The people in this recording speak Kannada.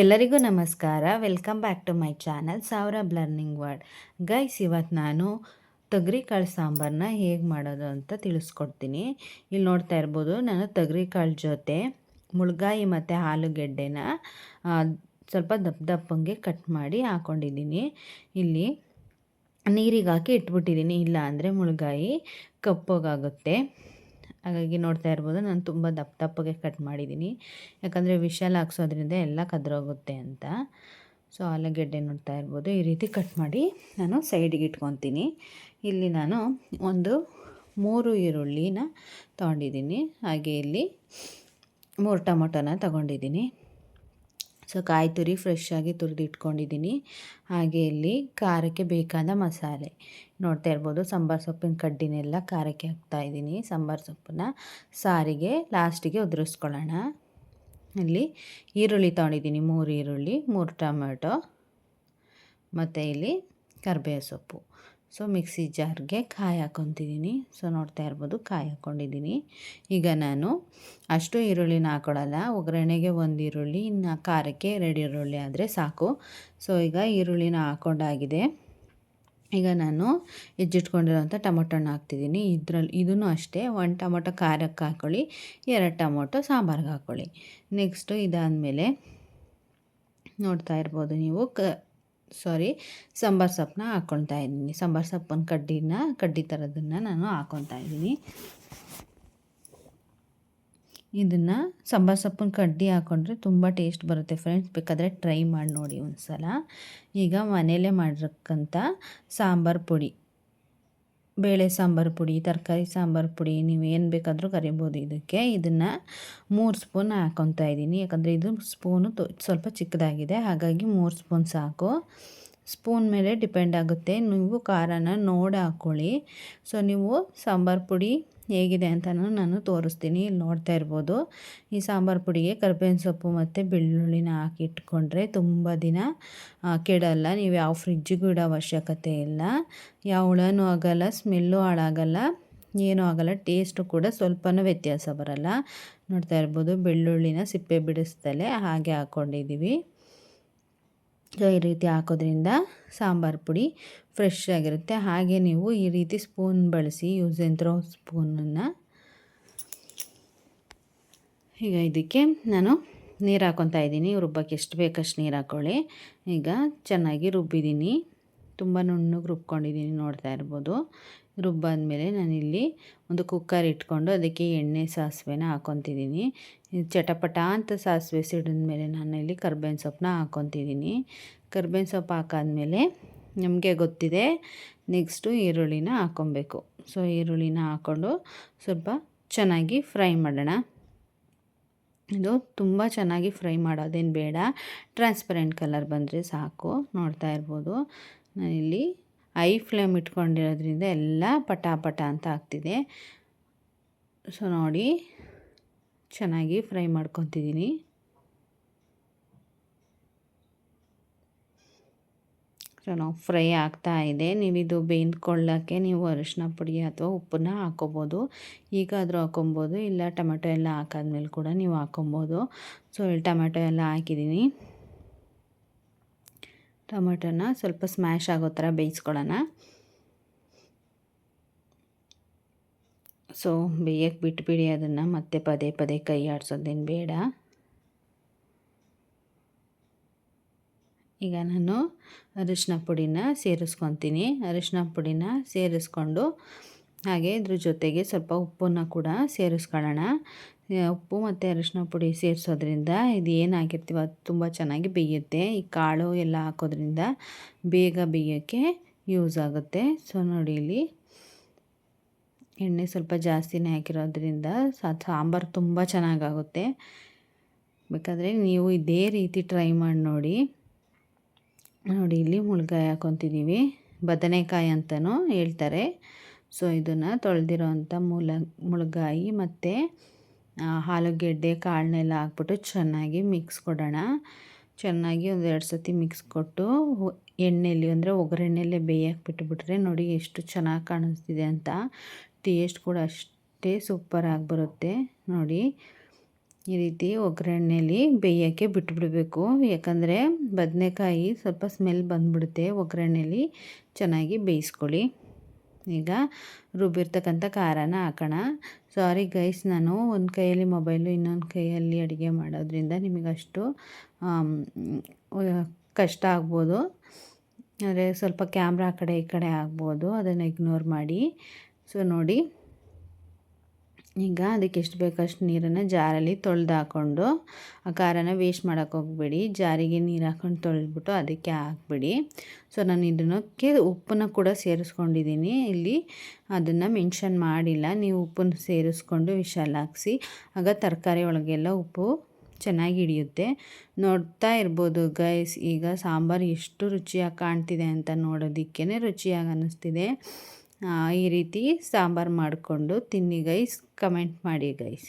ಎಲ್ಲರಿಗೂ ನಮಸ್ಕಾರ. Welcome back to my channel Saurabh learning word. Guys, ಇವತ್ತು ನಾನು ತೊಗರಿಕಾಳು ಸಾಂಬಾರನ್ನ ಹೇಗೆ ಮಾಡೋದು ಅಂತ ತಿಳಿಸ್ಕೊಡ್ತೀನಿ. ಇಲ್ಲಿ ನೋಡ್ತಾ ಇರ್ಬೋದು, ನಾನು ತೊಗರಿಕಾಳು ಜೊತೆ ಮುಳ್ಗಾಯಿ ಮತ್ತು ಆಲೂಗೆಡ್ಡೆನ ಸ್ವಲ್ಪ ದಪ್ಪಂಗೆ ಕಟ್ ಮಾಡಿ ಹಾಕ್ಕೊಂಡಿದ್ದೀನಿ. ಇಲ್ಲಿ ನೀರಿಗೆ ಹಾಕಿ ಇಟ್ಬಿಟ್ಟಿದ್ದೀನಿ, ಇಲ್ಲ ಅಂದರೆ ಮುಳ್ಗಾಯಿ ಕಪ್ಪಗಾಗುತ್ತೆ. ಹಾಗಾಗಿ ನೋಡ್ತಾ ಇರ್ಬೋದು, ನಾನು ತುಂಬ ದಪ್ಪಗೆ ಕಟ್ ಮಾಡಿದ್ದೀನಿ, ಯಾಕಂದರೆ ವಿಷಲ್ ಹಾಕ್ಸೋದ್ರಿಂದ ಎಲ್ಲ ಕದ್ರೋಗುತ್ತೆ ಅಂತ. ಸೊ ಆಲೂಗೆಡ್ಡೆ ನೋಡ್ತಾ ಇರ್ಬೋದು, ಈ ರೀತಿ ಕಟ್ ಮಾಡಿ ನಾನು ಸೈಡಿಗೆ ಇಟ್ಕೊತೀನಿ. ಇಲ್ಲಿ ನಾನು ಒಂದು 3 ಈರುಳ್ಳಿನ ತೊಗೊಂಡಿದ್ದೀನಿ, ಹಾಗೆ ಇಲ್ಲಿ 3 ಟೊಮೊಟೊನ ತೊಗೊಂಡಿದ್ದೀನಿ. ಸೊ ಕಾಯಿ ತುರಿ ಫ್ರೆಶ್ ಆಗಿ ತುರಿದು ಇಟ್ಕೊಂಡಿದ್ದೀನಿ. ಹಾಗೆ ಇಲ್ಲಿ ಖಾರಕ್ಕೆ ಬೇಕಾದ ಮಸಾಲೆ ನೋಡ್ತಾ ಇರ್ಬೋದು, ಸಾಂಬಾರು ಸೊಪ್ಪಿನ ಕಡ್ಡಿನೆಲ್ಲ ಖಾರಕ್ಕೆ ಹಾಕ್ತಾಯಿದ್ದೀನಿ. ಸಾಂಬಾರು ಸೊಪ್ಪನ್ನ ಸಾರಿಗೆ ಲಾಸ್ಟಿಗೆ ಉದುರಿಸ್ಕೊಳ್ಳೋಣ. ಇಲ್ಲಿ ಈರುಳ್ಳಿ ತೊಗೊಂಡಿದ್ದೀನಿ, 3 ಈರುಳ್ಳಿ, 3 ಟೊಮೆಟೊ ಮತ್ತು ಇಲ್ಲಿ ಕರಿಬೇವು ಸೊಪ್ಪು. ಸೊ ಮಿಕ್ಸಿ ಜಾರ್ಗೆ ಕಾಯಿ ಹಾಕ್ಕೊತಿದ್ದೀನಿ. ಸೊ ನೋಡ್ತಾ ಇರ್ಬೋದು, ಕಾಯಿ ಹಾಕ್ಕೊಂಡಿದ್ದೀನಿ. ಈಗ ನಾನು ಅಷ್ಟು ಈರುಳ್ಳಿನ ಹಾಕ್ಕೊಳ್ಳಲ್ಲ, ಒಗ್ಗರಣೆಗೆ 1 ಈರುಳ್ಳಿ, ಇನ್ನು ಖಾರಕ್ಕೆ 2 ಈರುಳ್ಳಿ ಆದರೆ ಸಾಕು. ಸೊ ಈಗ ಈರುಳ್ಳಿನ ಹಾಕ್ಕೊಂಡಾಗಿದೆ. ಈಗ ನಾನು ಹೆಚ್ಚಿಟ್ಕೊಂಡಿರೋಂಥ ಟೊಮೊಟೊನ ಹಾಕ್ತಿದ್ದೀನಿ. ಇದೂ ಅಷ್ಟೇ, 1 ಟೊಮೊಟೊ ಖಾರಕ್ಕೆ ಹಾಕ್ಕೊಳ್ಳಿ, 2 ಟೊಮೊಟೊ ಸಾಂಬಾರಿಗೆ ಹಾಕ್ಕೊಳ್ಳಿ. ನೆಕ್ಸ್ಟು ಇದಾದಮೇಲೆ ನೋಡ್ತಾ ಇರ್ಬೋದು ನೀವು ಸಾಂಬಾರು ಸೊಪ್ಪನ್ನ ಹಾಕ್ಕೊಳ್ತಾ ಇದ್ದೀನಿ. ಸಾಂಬಾರು ಸೊಪ್ಪನ್ನು ಕಡ್ಡಿ ಥರದನ್ನು ನಾನು ಹಾಕ್ಕೊತಾ ಇದ್ದೀನಿ. ಇದನ್ನು ಸಾಂಬಾರು ಸೊಪ್ಪನ್ನು ಕಡ್ಡಿ ಹಾಕ್ಕೊಂಡ್ರೆ ತುಂಬ ಟೇಸ್ಟ್ ಬರುತ್ತೆ ಫ್ರೆಂಡ್ಸ್, ಬೇಕಾದರೆ ಟ್ರೈ ಮಾಡಿ ನೋಡಿ ಒಂದು ಸಲ. ಈಗ ಮನೆಯಲ್ಲೇ ಮಾಡಿರಕ್ಕಂಥ ಸಾಂಬಾರು ಪುಡಿ, ಬೇಳೆ ಸಾಂಬಾರು ಪುಡಿ, ತರಕಾರಿ ಸಾಂಬಾರು ಪುಡಿ, ನೀವು ಏನು ಬೇಕಾದರೂ ಕರಿಬೋದು. ಇದನ್ನು 3 ಸ್ಪೂನ್ ಹಾಕ್ಕೊತಾ ಇದ್ದೀನಿ, ಯಾಕಂದರೆ ಇದು ಸ್ಪೂನು ಸ್ವಲ್ಪ ಚಿಕ್ಕದಾಗಿದೆ, ಹಾಗಾಗಿ 3 ಸ್ಪೂನ್ ಸಾಕು. ಸ್ಪೂನ್ ಮೇಲೆ ಡಿಪೆಂಡ್ ಆಗುತ್ತೆ, ನೀವು ಖಾರನ ನೋಡಿ ಹಾಕ್ಕೊಳ್ಳಿ. ಸೊ ನೀವು ಸಾಂಬಾರು ಪುಡಿ ಹೇಗಿದೆ ಅಂತಲೂ ನಾನು ತೋರಿಸ್ತೀನಿ. ಇಲ್ಲಿ ನೋಡ್ತಾ ಇರ್ಬೋದು, ಈ ಸಾಂಬಾರು ಪುಡಿಗೆ ಕರಿಬೇವಿನ ಸೊಪ್ಪು ಮತ್ತು ಬೆಳ್ಳುಳ್ಳಿನ ಹಾಕಿ ಇಟ್ಕೊಂಡ್ರೆ ತುಂಬ ದಿನ ಕೆಡಲ್ಲ. ನೀವು ಯಾವ ಫ್ರಿಜ್ಜಿಗೂ ಇಡೋ ಅವಶ್ಯಕತೆ ಇಲ್ಲ, ಯಾವ ಹುಳನೂ ಆಗೋಲ್ಲ, ಸ್ಮೆಲ್ಲು ಹಾಳಾಗಲ್ಲ, ಏನೂ ಆಗೋಲ್ಲ, ಟೇಸ್ಟು ಕೂಡ ಸ್ವಲ್ಪನೂ ವ್ಯತ್ಯಾಸ ಬರಲ್ಲ. ನೋಡ್ತಾ ಇರ್ಬೋದು, ಬೆಳ್ಳುಳ್ಳಿನ ಸಿಪ್ಪೆ ಬಿಡಿಸ್ದಲೇ ಹಾಗೆ ಹಾಕ್ಕೊಂಡಿದ್ದೀವಿ. ಸೊ ಈ ರೀತಿ ಹಾಕೋದ್ರಿಂದ ಸಾಂಬಾರು ಪುಡಿ ಫ್ರೆಶ್ ಆಗಿರುತ್ತೆ. ಹಾಗೆ ನೀವು ಈ ರೀತಿ ಸ್ಪೂನ್ ಬಳಸಿ, ಯೂಸ್ ಆ್ಯಂಡ್ ಥ್ರೋ ಸ್ಪೂನನ್ನು. ಈಗ ಇದಕ್ಕೆ ನಾನು ನೀರು ಹಾಕ್ಕೊತಾ ಇದ್ದೀನಿ, ರುಬ್ಬಕ್ಕೆ ಎಷ್ಟು ಬೇಕಷ್ಟು ನೀರು ಹಾಕ್ಕೊಳ್ಳಿ. ಈಗ ಚೆನ್ನಾಗಿ ರುಬ್ಬಿದ್ದೀನಿ, ತುಂಬ ನುಣ್ಣಗೆ ರುಬ್ಕೊಂಡಿದ್ದೀನಿ, ನೋಡ್ತಾ ಇರ್ಬೋದು. ರುಬ್ಬಾದ್ಮೇಲೆ ನಾನಿಲ್ಲಿ ಒಂದು ಕುಕ್ಕರ್ ಇಟ್ಕೊಂಡು ಅದಕ್ಕೆ ಎಣ್ಣೆ ಸಾಸಿವೆನ ಹಾಕ್ಕೊತಿದ್ದೀನಿ. ಚಟಪಟ ಅಂತ ಸಾಸಿವೆ ಸಿಡಿದ್ಮೇಲೆ ನಾನಿಲ್ಲಿ ಕರ್ಬೇವಿನ ಸೊಪ್ಪನ್ನ ಹಾಕ್ಕೊತಿದ್ದೀನಿ. ಕರ್ಬೇವಿನ ಸೊಪ್ಪು ಹಾಕಾದ್ಮೇಲೆ ನಮಗೆ ಗೊತ್ತಿದೆ ನೆಕ್ಸ್ಟು ಈರುಳ್ಳಿನ ಹಾಕ್ಕೊಬೇಕು. ಸೊ ಈರುಳ್ಳಿನ ಹಾಕ್ಕೊಂಡು ಸ್ವಲ್ಪ ಚೆನ್ನಾಗಿ ಫ್ರೈ ಮಾಡೋಣ. ಇದು ತುಂಬ ಚೆನ್ನಾಗಿ ಫ್ರೈ ಮಾಡೋದೇನು ಬೇಡ, ಟ್ರಾನ್ಸ್ಪರೆಂಟ್ ಕಲರ್ ಬಂದರೆ ಸಾಕು. ನೋಡ್ತಾ ಇರ್ಬೋದು, ನಾನಿಲ್ಲಿ ಐ ಫ್ಲೇಮ್ ಇಟ್ಕೊಂಡಿರೋದ್ರಿಂದ ಎಲ್ಲ ಪಟ ಅಂತ ಆಗ್ತಿದೆ. ಸೊ ನೋಡಿ, ಚೆನ್ನಾಗಿ ಫ್ರೈ ಮಾಡ್ಕೊತಿದ್ದೀನಿ. ಸೊ ನಾವು ಫ್ರೈ ಆಗ್ತಾ ಇದೆ. ನೀವಿದು ಬೇಯ್ಕೊಳ್ಳೋಕ್ಕೆ ನೀವು ಅರಿಶಿನ ಪುಡಿ ಅಥವಾ ಉಪ್ಪನ್ನ ಹಾಕ್ಕೊಬೋದು, ಈಗಾದರೂ ಹಾಕ್ಕೊಬೋದು, ಇಲ್ಲ ಟೊಮೆಟೊ ಎಲ್ಲ ಹಾಕಾದ್ಮೇಲೆ ಕೂಡ ನೀವು ಹಾಕ್ಕೊಬೋದು. ಸೊ ಇಲ್ಲಿ ಟೊಮೆಟೊ ಎಲ್ಲ ಹಾಕಿದ್ದೀನಿ. ಟೊಮೆಟೊನ ಸ್ವಲ್ಪ ಸ್ಮ್ಯಾಶ್ ಆಗೋ ಥರ ಬೇಯಿಸ್ಕೊಳ್ಳೋಣ. ಸೊ ಬೇಯಕ್ಕೆ ಬಿಟ್ಬಿಡಿ ಅದನ್ನು, ಮತ್ತೆ ಪದೇ ಕೈ ಆಡಿಸೋದೇನು ಬೇಡ. ಈಗ ನಾನು ಅರಿಶಿನ ಪುಡಿನ ಸೇರಿಸ್ಕೊತೀನಿ. ಅರಿಶಿನ ಪುಡಿನ ಸೇರಿಸ್ಕೊಂಡು ಹಾಗೆ ಇದ್ರ ಜೊತೆಗೆ ಸ್ವಲ್ಪ ಉಪ್ಪನ್ನು ಕೂಡ ಸೇರಿಸ್ಕೊಳ್ಳೋಣ. ಉಪ್ಪು ಮತ್ತು ಅರಿಶಿನ ಪುಡಿ ಸೇರಿಸೋದ್ರಿಂದ ಇದು ಏನು ಹಾಕಿರ್ತೀವೋ ಅದು ತುಂಬ ಚೆನ್ನಾಗಿ ಬೇಯುತ್ತೆ. ಈ ಕಾಳು ಎಲ್ಲ ಹಾಕೋದ್ರಿಂದ ಬೇಗ ಬೇಯೋಕ್ಕೆ ಯೂಸ್ ಆಗುತ್ತೆ. ಸೊ ನೋಡಿ, ಇಲ್ಲಿ ಎಣ್ಣೆ ಸ್ವಲ್ಪ ಜಾಸ್ತಿನೇ ಹಾಕಿರೋದ್ರಿಂದ ಸಾಂಬಾರು ತುಂಬ ಚೆನ್ನಾಗಾಗುತ್ತೆ. ಬೇಕಾದರೆ ನೀವು ಇದೇ ರೀತಿ ಟ್ರೈ ಮಾಡಿ ನೋಡಿ. ಇಲ್ಲಿ ಮುಳ್ಗಾಯಿ ಹಾಕ್ಕೊತಿದ್ದೀವಿ, ಬದನೆಕಾಯಿ ಅಂತಲೂ ಹೇಳ್ತಾರೆ. ಸೊ ಇದನ್ನು ತೊಳೆದಿರೋ ಅಂಥ ಮುಳ್ಗಾಯಿ ಮತ್ತು ಆಲೂಗೆಡ್ಡೆ ಕಾಳನ್ನೆಲ್ಲ ಹಾಕ್ಬಿಟ್ಟು ಚೆನ್ನಾಗಿ ಮಿಕ್ಸ್ ಕೊಡೋಣ. ಚೆನ್ನಾಗಿ 1-2 ಸತಿ ಮಿಕ್ಸ್ ಕೊಟ್ಟು ಎಣ್ಣೆಯಲ್ಲಿ ಅಂದರೆ ಒಗ್ಗರಣೆಯಲ್ಲೇ ಬೇಯಕ್ಕೆ ಬಿಟ್ಬಿಟ್ರೆ ನೋಡಿ ಎಷ್ಟು ಚೆನ್ನಾಗಿ ಕಾಣಿಸ್ತಿದೆ ಅಂತ. ಟೇಸ್ಟ್ ಕೂಡ ಅಷ್ಟೇ ಸೂಪರಾಗಿ ಬರುತ್ತೆ ನೋಡಿ. ಈ ರೀತಿ ಒಗ್ಗರಣೆಲಿ ಬೇಯೋಕ್ಕೆ ಬಿಟ್ಬಿಡಬೇಕು. ಯಾಕಂದರೆ ಬದನೆಕಾಯಿ ಸ್ವಲ್ಪ ಸ್ಮೆಲ್ ಬಂದುಬಿಡುತ್ತೆ. ಒಗ್ಗರಣೆಲಿ ಚೆನ್ನಾಗಿ ಬೇಯಿಸ್ಕೊಳ್ಳಿ. ಈಗ ರುಬ್ಬಿರ್ತಕ್ಕಂಥ ಖಾರನ ಹಾಕೋಣ. ಸಾರಿ ಗೈಸ್, ನಾನು ಒಂದು ಕೈಯಲ್ಲಿ ಮೊಬೈಲು ಇನ್ನೊಂದು ಕೈಯಲ್ಲಿ ಅಡುಗೆ ಮಾಡೋದ್ರಿಂದ ನಿಮಗಷ್ಟು ಕಷ್ಟ ಆಗ್ಬೋದು. ಆದರೆ ಸ್ವಲ್ಪ ಕ್ಯಾಮ್ರಾ ಆ ಕಡೆ ಈ ಕಡೆ ಆಗ್ಬೋದು, ಅದನ್ನು ಇಗ್ನೋರ್ ಮಾಡಿ. ಸೊ ನೋಡಿ, ಈಗ ಅದಕ್ಕೆ ಎಷ್ಟು ಬೇಕೋ ಅಷ್ಟು ನೀರನ್ನು ಜಾರಲ್ಲಿ ತೊಳೆದು ಹಾಕ್ಕೊಂಡು, ಆ ಖಾರನ ವೇಸ್ಟ್ ಮಾಡೋಕ್ಕೆ ಹೋಗಬೇಡಿ. ಜಾರಿಗೆ ನೀರು ಹಾಕ್ಕೊಂಡು ತೊಳೆದ್ಬಿಟ್ಟು ಅದಕ್ಕೆ ಹಾಕ್ಬಿಡಿ. ಸೊ ನಾನು ಇದಕ್ಕೆ ಉಪ್ಪನ್ನು ಕೂಡ ಸೇರಿಸ್ಕೊಂಡಿದ್ದೀನಿ. ಇಲ್ಲಿ ಅದನ್ನು ಮೆನ್ಷನ್ ಮಾಡಿಲ್ಲ. ನೀವು ಉಪ್ಪನ್ನು ಸೇರಿಸ್ಕೊಂಡು ವಿಶಾಲ್ ಹಾಕಿಸಿ, ಆಗ ತರಕಾರಿ ಒಳಗೆಲ್ಲ ಉಪ್ಪು ಚೆನ್ನಾಗಿ ಹಿಡಿಯುತ್ತೆ. ನೋಡ್ತಾ ಇರ್ಬೋದು ಗೈಸ್, ಈಗ ಸಾಂಬಾರು ಎಷ್ಟು ರುಚಿಯಾಗಿ ಕಾಣ್ತಿದೆ ಅಂತ ನೋಡೋದಕ್ಕೇ ರುಚಿಯಾಗಿ ಅನ್ನಿಸ್ತಿದೆ. ಈ ರೀತಿ ಸಾಂಬಾರು ಮಾಡಿಕೊಂಡು ತಿನ್ನಿ ಗೈಸ್, ಕಮೆಂಟ್ ಮಾಡಿ ಗೈಸ್.